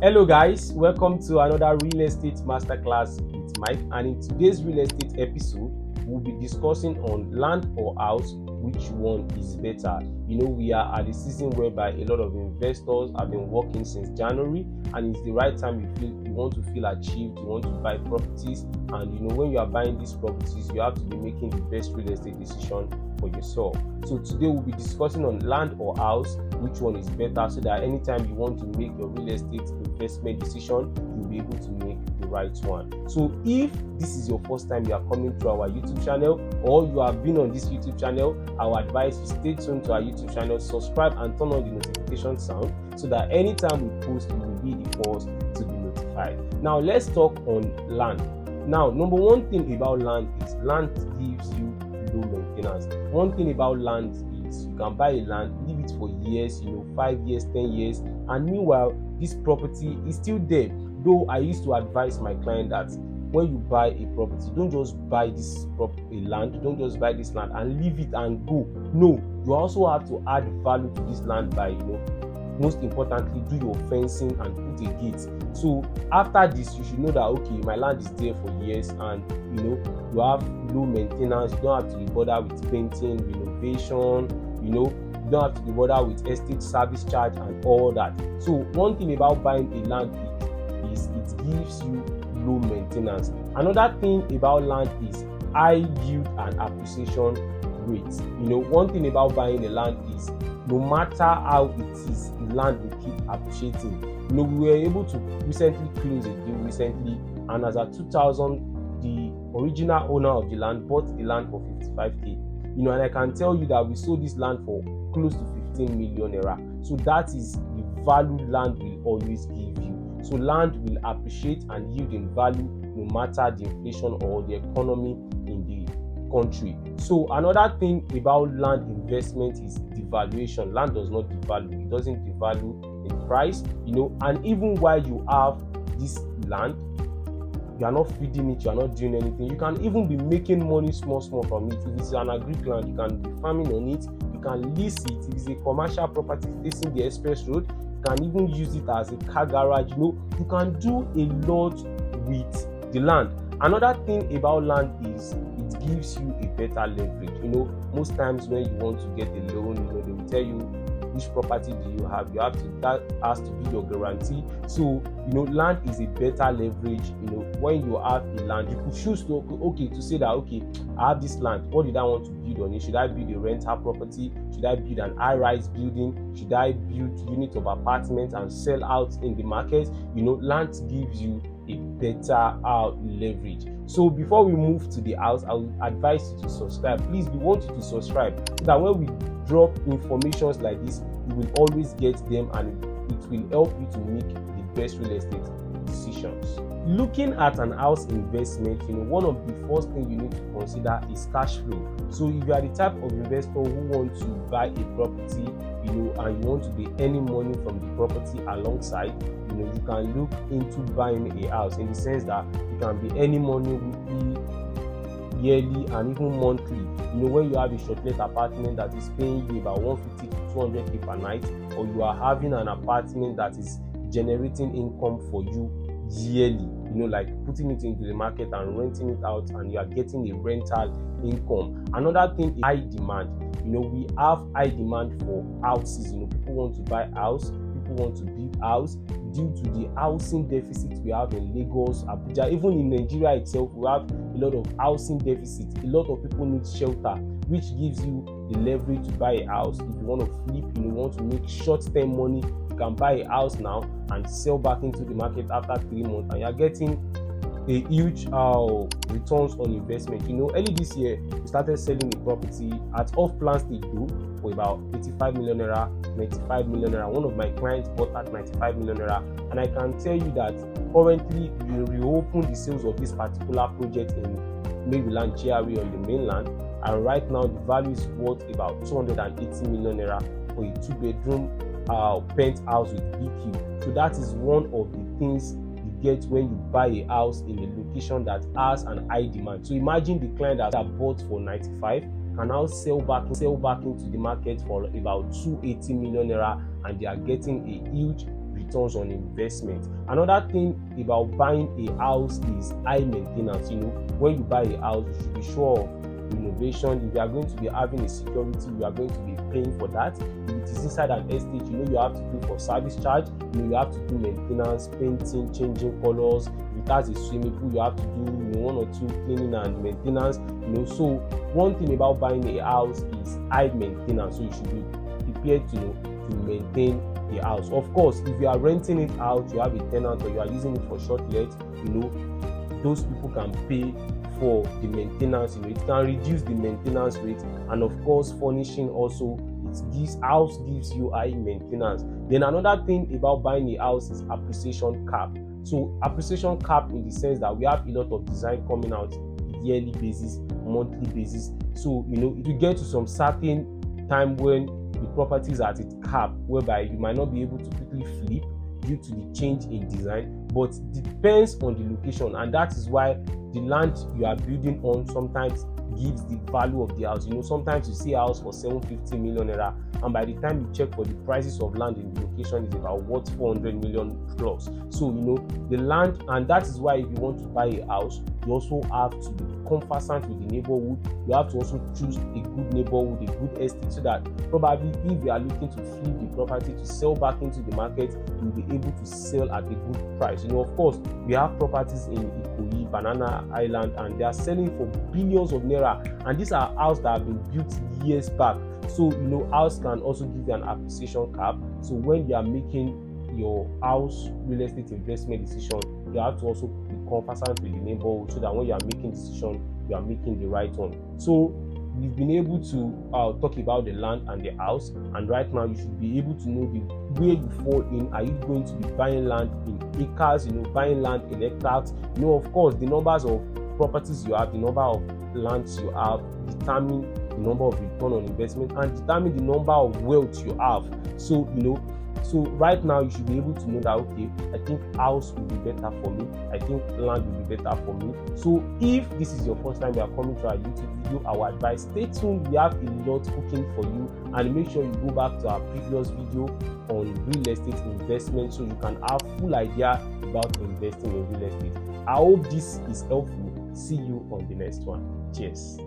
Hello guys, welcome to another real estate masterclass with Mike, and in today's real estate episode we'll be discussing on land or house, which one is better. We are at the season whereby a lot of investors have been working since January, and it's the right time you want to feel achieved, you want to buy properties, and when you are buying these properties you have to be making the best real estate decision for yourself. So today we'll be discussing on land or house, which one is better, so that anytime you want to make your real estate investment decision, you'll be able to make the right one. So if this is your first time you are coming to our YouTube channel, or you have been on this YouTube channel, our advice is stay tuned to our YouTube channel, subscribe and turn on the notification sound, so that anytime we post you will be the first to be notified. Now let's talk on land. Now, number one thing about land is land gives you low maintenance. One thing about land is you can buy a land, leave it for years, 5 years, 10 years, and meanwhile this property is still there. Though I used to advise my client that when you buy a property, don't just buy don't just buy this land and leave it and go. No, you also have to add value to this land by most importantly, do your fencing and put a gate. So after this, you should know that okay, my land is there for years, and you have low maintenance. You don't have to be bothered with painting, renovation. You don't have to be bothered with estate service charge and all that. So one thing about buying a land is it gives you low maintenance. Another thing about land is high yield and appreciation rates. One thing about buying a land is no matter how it is, the land will keep appreciating. We were able to recently close a deal and as at 2000, the original owner of the land bought the land for 55k. And I can tell you that we sold this land for close to 15 million naira. So that is the value land will always give you. So land will appreciate and yield in value no matter the inflation or the economy in the country. So another thing about land investment is devaluation. Land does not devalue. It doesn't devalue in price, and even while you have this land, you are not feeding it, you are not doing anything. You can even be making money small from it. If it's an agric land, you can be farming on it, you can lease it. If it's a commercial property facing the express road, you can even use it as a car garage. You can do a lot with the land. Another thing about land is it gives you a better leverage. Most times when you want to get a loan, they will tell you which property do you have. That has to be your guarantee. So land is a better leverage. When you have a land, you could choose to say that okay, I have this land. What did I want to build on it? Should I build a rental property? Should I build an high-rise building? Should I build unit of apartments and sell out in the market? Land gives you a better leverage. So before we move to the house, I would advise you to subscribe. Please, we want you to subscribe so that when we drop informations like this, you will always get them, and it will help you to make the best real estate decisions. Looking at an house investment, one of the first things you need to consider is cash flow. So if you are the type of investor who wants to buy a property, and you want to be earning money from the property alongside, you can look into buying a house, in the sense that you can be earning money weekly, yearly, and even monthly. When you have a short-let apartment that is paying you about 150 to 200k per night, or you are having an apartment that is generating income for you yearly, like putting it into the market and renting it out, and you are getting a rental income. Another thing is high demand. We have high demand for houses. People want to buy house, people want to build house due to the housing deficit we have in Lagos, Abuja, even in Nigeria itself. We have a lot of housing deficit. A lot of people need shelter, which gives you the leverage to buy a house. If you want to flip, want to make short-term money, you can buy a house now and sell back into the market after 3 months, and you're getting a huge returns on investment. Early this year, we started selling the property at off-plan stage though for about 85 million naira, 95 million naira. One of my clients bought at 95 million naira, and I can tell you that currently we reopened the sales of this particular project in Maryland, GRA on the mainland, and right now the value is worth about 280 million naira for a 2-bedroom penthouse with BQ. So that is one of the things get when you buy a house in a location that has an high demand. So imagine the client that bought for 95 can now sell back into the market for about 280 million naira, and they are getting a huge returns on investment. Another thing about buying a house is high maintenance. When you buy a house, you should be sure of renovation. If you are going to be having a security, you are going to be paying for that. If it is inside an estate, you have to pay for service charge. You have to do maintenance, painting, changing colors. If it has a swimming pool, you have to do 1 or 2 cleaning and maintenance. So one thing about buying a house is high maintenance. So you should be prepared to maintain the house. Of course, if you are renting it out, you have a tenant, or you are using it for short let, those people can pay for the maintenance. It can reduce the maintenance rate. And of course, furnishing also, house gives you high maintenance. Then another thing about buying a house is appreciation cap. So appreciation cap, in the sense that we have a lot of design coming out yearly basis, monthly basis. So if you get to some certain time when the property is at its cap, whereby you might not be able to quickly flip due to the change in design, but depends on the location, and that is why the land you are building on sometimes gives the value of the house. Sometimes you see a house for 750 million naira, and by the time you check for the prices of land in the location, is about worth 400 million plus. So the land, and that is why if you want to buy a house, you also have to be conversant with the neighborhood. You have to also choose a good neighborhood, a good estate, so that probably if you are looking to flip the property to sell back into the market, you'll be able to sell at a good price. Of course, we have properties in Ikoyi, Banana Island, and they are selling for billions of naira, and these are houses that have been built years back. So house can also give you an appreciation cap. So when you are making your house real estate investment decision, you have to also be conversant with the neighborhood, so that when you are making decision, you are making the right one. So we've been able to talk about the land and the house, and right now you should be able to know where you fall in. Are you going to be buying land in acres, buying land in hectares? Of course, the numbers of properties you have, the number of lands you have, determine the number of return on investment, and determine the number of wealth you have. So right now you should be able to know that, okay, I think house will be better for me, I think land will be better for me. So if this is your first time you are coming to our YouTube video, our advice, stay tuned. We have a lot cooking for you, and make sure you go back to our previous video on real estate investment, so you can have full idea about investing in real estate. I hope this is helpful. See you on the next one. Cheers.